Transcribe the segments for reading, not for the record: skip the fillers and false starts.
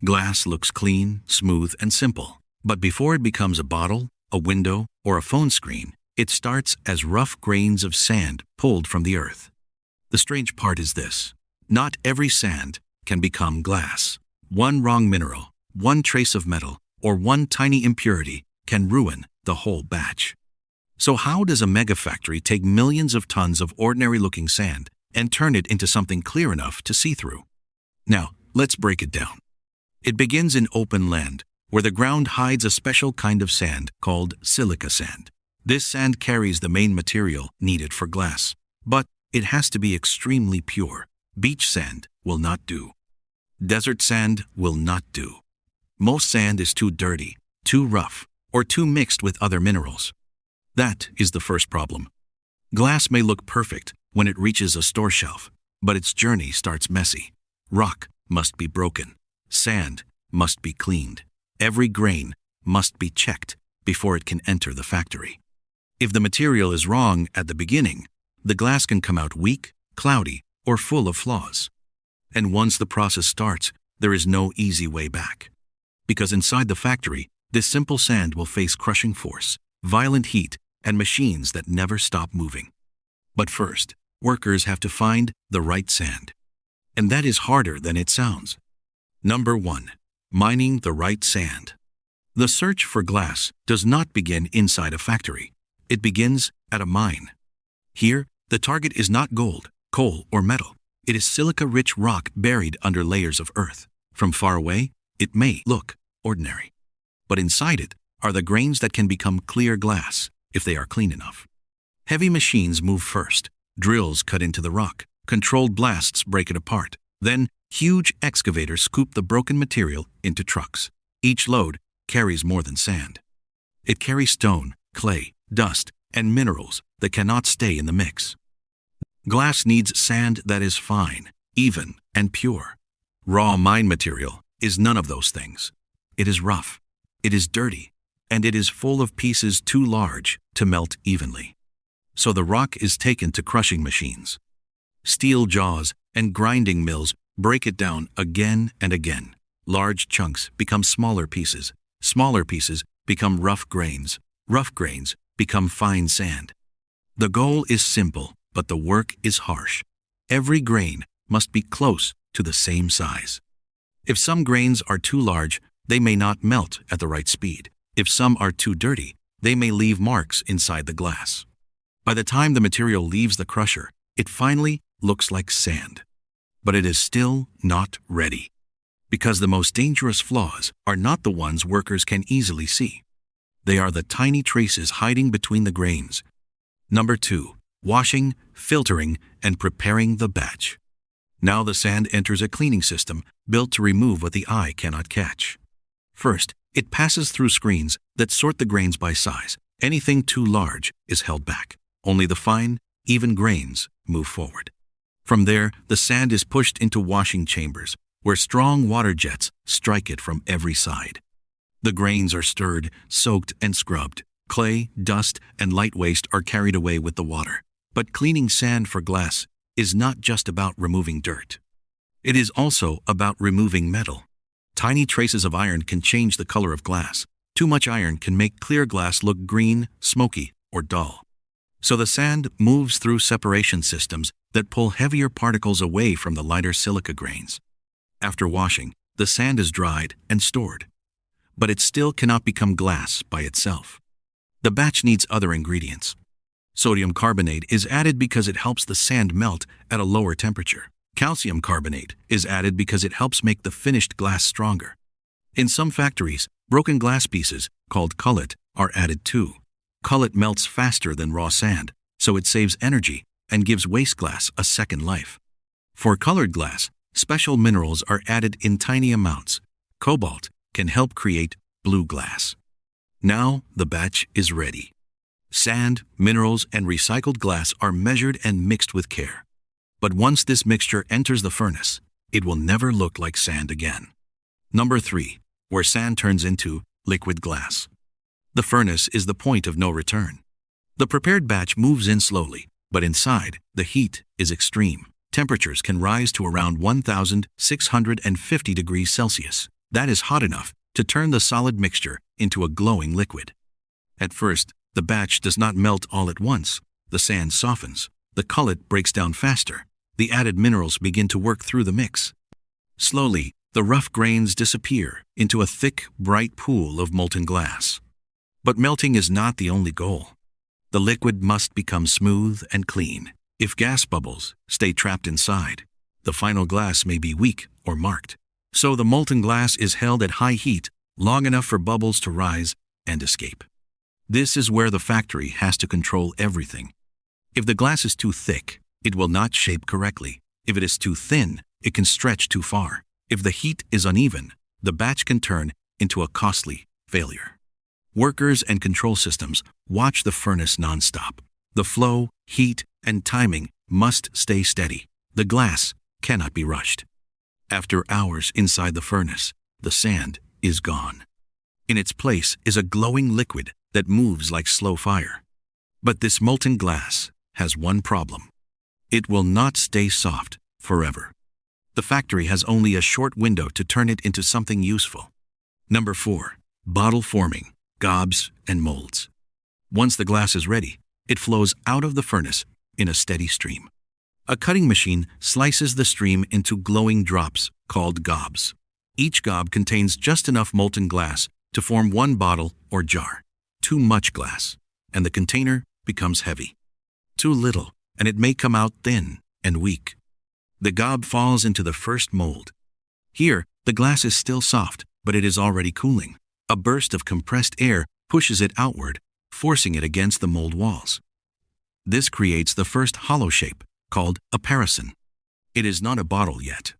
Glass looks clean, smooth, and simple. But before it becomes a bottle, a window, or a phone screen, it starts as rough grains of sand pulled from the earth. The strange part is this: not every sand can become glass. One wrong mineral, one trace of metal, or one tiny impurity can ruin the whole batch. So how does a megafactory take millions of tons of ordinary-looking sand and turn it into something clear enough to see through? Now, let's break it down. It begins in open land, where the ground hides a special kind of sand called silica sand. This sand carries the main material needed for glass, but it has to be extremely pure. Beach sand will not do. Desert sand will not do. Most sand is too dirty, too rough, or too mixed with other minerals. That is the first problem. Glass may look perfect when it reaches a store shelf, but its journey starts messy. Rock must be broken. Sand must be cleaned. Every grain must be checked before it can enter the factory. If the material is wrong at the beginning, the glass can come out weak, cloudy, or full of flaws. And once the process starts, there is no easy way back. Because inside the factory, this simple sand will face crushing force, violent heat, and machines that never stop moving. But first, workers have to find the right sand. And that is harder than it sounds. Number 1. Mining the right sand. The search for glass does not begin inside a factory. It begins at a mine. Here, the target is not gold, coal, or metal. It is silica-rich rock buried under layers of earth. From far away, it may look ordinary. But inside it are the grains that can become clear glass if they are clean enough. Heavy machines move first. Drills cut into the rock. Controlled blasts break it apart. Then, huge excavators scoop the broken material into trucks. Each load carries more than sand. It carries stone, clay, dust, and minerals that cannot stay in the mix. Glass needs sand that is fine, even, and pure. Raw mine material is none of those things. It is rough, it is dirty, and it is full of pieces too large to melt evenly. So the rock is taken to crushing machines. Steel jaws and grinding mills break it down again and again. Large chunks become smaller pieces become rough grains become fine sand. The goal is simple, but the work is harsh. Every grain must be close to the same size. If some grains are too large, they may not melt at the right speed. If some are too dirty, they may leave marks inside the glass. By the time the material leaves the crusher, it finally looks like sand. But it is still not ready. Because the most dangerous flaws are not the ones workers can easily see. They are the tiny traces hiding between the grains. Number 2. Washing, filtering, and preparing the batch. Now the sand enters a cleaning system built to remove what the eye cannot catch. First, it passes through screens that sort the grains by size. Anything too large is held back. Only the fine, even grains move forward. From there, the sand is pushed into washing chambers, where strong water jets strike it from every side. The grains are stirred, soaked, and scrubbed. Clay, dust, and light waste are carried away with the water. But cleaning sand for glass is not just about removing dirt. It is also about removing metal. Tiny traces of iron can change the color of glass. Too much iron can make clear glass look green, smoky, or dull. So the sand moves through separation systems that pull heavier particles away from the lighter silica grains. After washing, the sand is dried and stored. But it still cannot become glass by itself. The batch needs other ingredients. Sodium carbonate is added because it helps the sand melt at a lower temperature. Calcium carbonate is added because it helps make the finished glass stronger. In some factories, broken glass pieces, called cullet, are added too. Cullet melts faster than raw sand, so it saves energy and gives waste glass a second life. For colored glass, special minerals are added in tiny amounts. Cobalt can help create blue glass. Now the batch is ready. Sand, minerals, and recycled glass are measured and mixed with care. But once this mixture enters the furnace, it will never look like sand again. Number 3. Where sand turns into liquid glass. The furnace is the point of no return. The prepared batch moves in slowly, but inside, the heat is extreme. Temperatures can rise to around 1,650 degrees Celsius. That is hot enough to turn the solid mixture into a glowing liquid. At first, the batch does not melt all at once. The sand softens, the cullet breaks down faster, the added minerals begin to work through the mix. Slowly, the rough grains disappear into a thick, bright pool of molten glass. But melting is not the only goal. The liquid must become smooth and clean. If gas bubbles stay trapped inside, the final glass may be weak or marked. So the molten glass is held at high heat long enough for bubbles to rise and escape. This is where the factory has to control everything. If the glass is too thick, it will not shape correctly. If it is too thin, it can stretch too far. If the heat is uneven, the batch can turn into a costly failure. Workers and control systems watch the furnace nonstop. The flow, heat, and timing must stay steady. The glass cannot be rushed. After hours inside the furnace, the sand is gone. In its place is a glowing liquid that moves like slow fire. But this molten glass has one problem. It will not stay soft forever. The factory has only a short window to turn it into something useful. Number 4. Bottle forming, gobs, and molds. Once the glass is ready, it flows out of the furnace in a steady stream. A cutting machine slices the stream into glowing drops called gobs. Each gob contains just enough molten glass to form one bottle or jar. Too much glass, and the container becomes heavy. Too little, and it may come out thin and weak. The gob falls into the first mold. Here, the glass is still soft, but it is already cooling. A burst of compressed air pushes it outward, forcing it against the mold walls. This creates the first hollow shape, called a parison. It is not a bottle yet.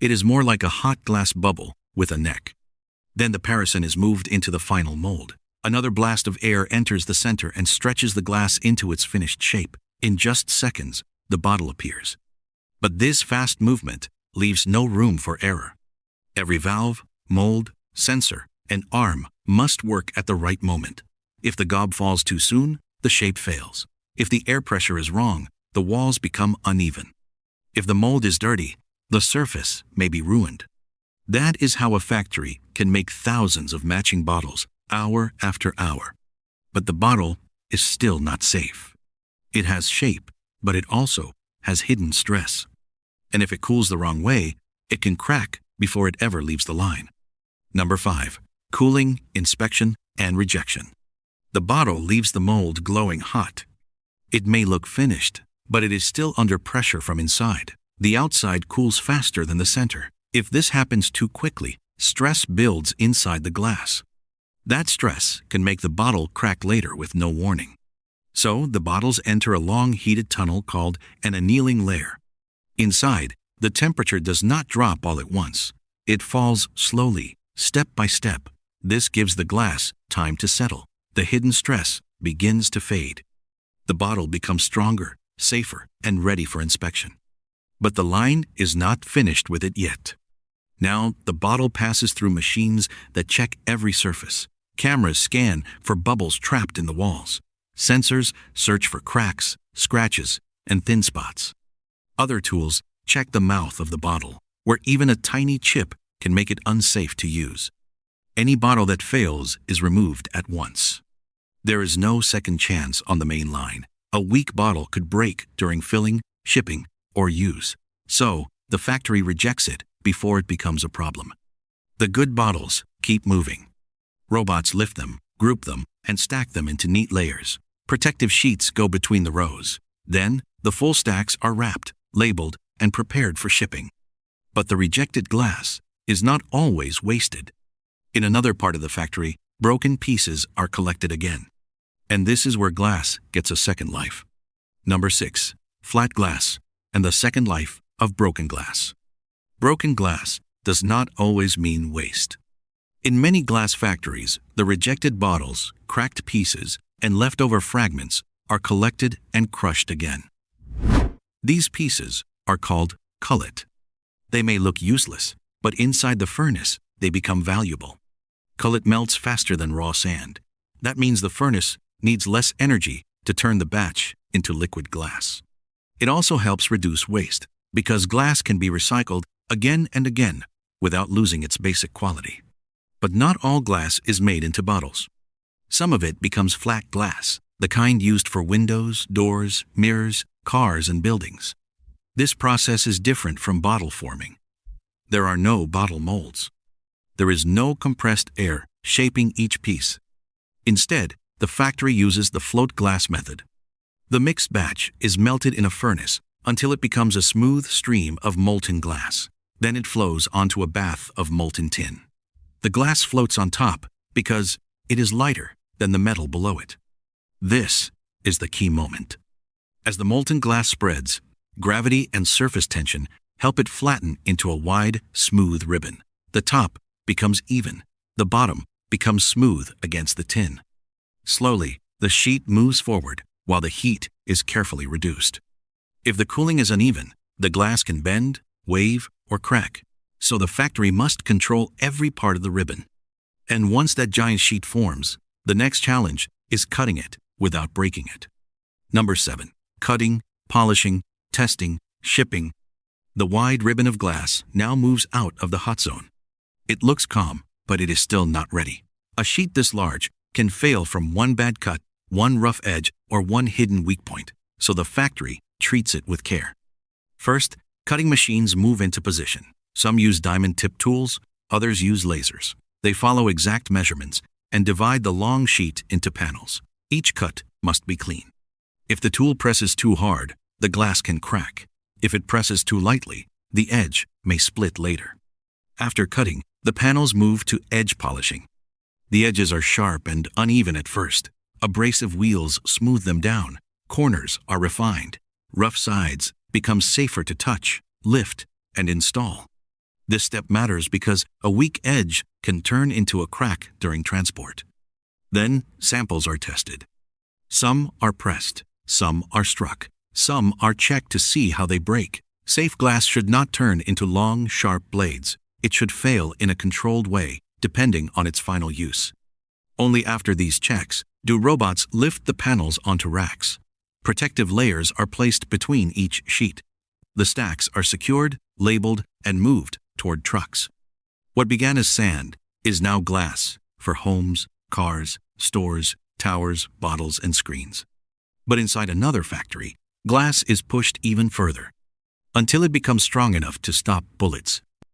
It is more like a hot glass bubble with a neck. Then the parison is moved into the final mold. Another blast of air enters the center and stretches the glass into its finished shape. In just seconds, the bottle appears. But this fast movement leaves no room for error. Every valve, mold, sensor, and arm must work at the right moment. If the gob falls too soon, the shape fails. If the air pressure is wrong, the walls become uneven. If the mold is dirty, the surface may be ruined. That is how a factory can make thousands of matching bottles hour after hour. But the bottle is still not safe. It has shape, but it also has hidden stress. And if it cools the wrong way, it can crack before it ever leaves the line. Number 5. Cooling, inspection, and rejection. The bottle leaves the mold glowing hot. It may look finished, but it is still under pressure from inside. The outside cools faster than the center. If this happens too quickly, stress builds inside the glass. That stress can make the bottle crack later with no warning. So the bottles enter a long heated tunnel called an annealing layer. Inside, the temperature does not drop all at once. It falls slowly, step by step. This gives the glass time to settle. The hidden stress begins to fade. The bottle becomes stronger, safer, and ready for inspection. But the line is not finished with it yet. Now, the bottle passes through machines that check every surface. Cameras scan for bubbles trapped in the walls. Sensors search for cracks, scratches, and thin spots. Other tools check the mouth of the bottle, where even a tiny chip can make it unsafe to use. Any bottle that fails is removed at once. There is no second chance on the main line. A weak bottle could break during filling, shipping, or use. So, the factory rejects it before it becomes a problem. The good bottles keep moving. Robots lift them, group them, and stack them into neat layers. Protective sheets go between the rows. Then, the full stacks are wrapped, labeled, and prepared for shipping. But the rejected glass is not always wasted. In another part of the factory, broken pieces are collected again. And this is where glass gets a second life. Number 6. Flat glass and the second life of broken glass. Broken glass does not always mean waste. In many glass factories, the rejected bottles, cracked pieces, and leftover fragments are collected and crushed again. These pieces are called cullet. They may look useless, but inside the furnace, they become valuable. Cullet melts faster than raw sand. That means the furnace needs less energy to turn the batch into liquid glass. It also helps reduce waste, because glass can be recycled again and again without losing its basic quality. But not all glass is made into bottles. Some of it becomes flat glass, the kind used for windows, doors, mirrors, cars, and buildings. This process is different from bottle forming. There are no bottle molds. There is no compressed air shaping each piece. Instead, the factory uses the float glass method. The mixed batch is melted in a furnace until it becomes a smooth stream of molten glass. Then it flows onto a bath of molten tin. The glass floats on top because it is lighter than the metal below it. This is the key moment. As the molten glass spreads, gravity and surface tension help it flatten into a wide, smooth ribbon. The top becomes even. The bottom becomes smooth against the tin. Slowly, the sheet moves forward while the heat is carefully reduced. If the cooling is uneven, the glass can bend, wave, or crack, so the factory must control every part of the ribbon. And once that giant sheet forms, the next challenge is cutting it without breaking it. Number 7. Cutting, polishing, testing, shipping. The wide ribbon of glass now moves out of the hot zone. It looks calm, but it is still not ready. A sheet this large can fail from one bad cut, one rough edge, or one hidden weak point, so the factory treats it with care. First, cutting machines move into position. Some use diamond-tipped tools, others use lasers. They follow exact measurements and divide the long sheet into panels. Each cut must be clean. If the tool presses too hard, the glass can crack. If it presses too lightly, the edge may split later. After cutting, the panels move to edge polishing. The edges are sharp and uneven at first. Abrasive wheels smooth them down. Corners are refined. Rough sides become safer to touch, lift, and install. This step matters because a weak edge can turn into a crack during transport. Then, samples are tested. Some are pressed, some are struck, some are checked to see how they break. Safe glass should not turn into long, sharp blades. It should fail in a controlled way, depending on its final use. Only after these checks do robots lift the panels onto racks. Protective layers are placed between each sheet. The stacks are secured, labeled, and moved toward trucks. What began as sand is now glass for homes, cars, stores, towers, bottles, and screens. But inside another factory, glass is pushed even further, until it becomes strong enough to stop bullets,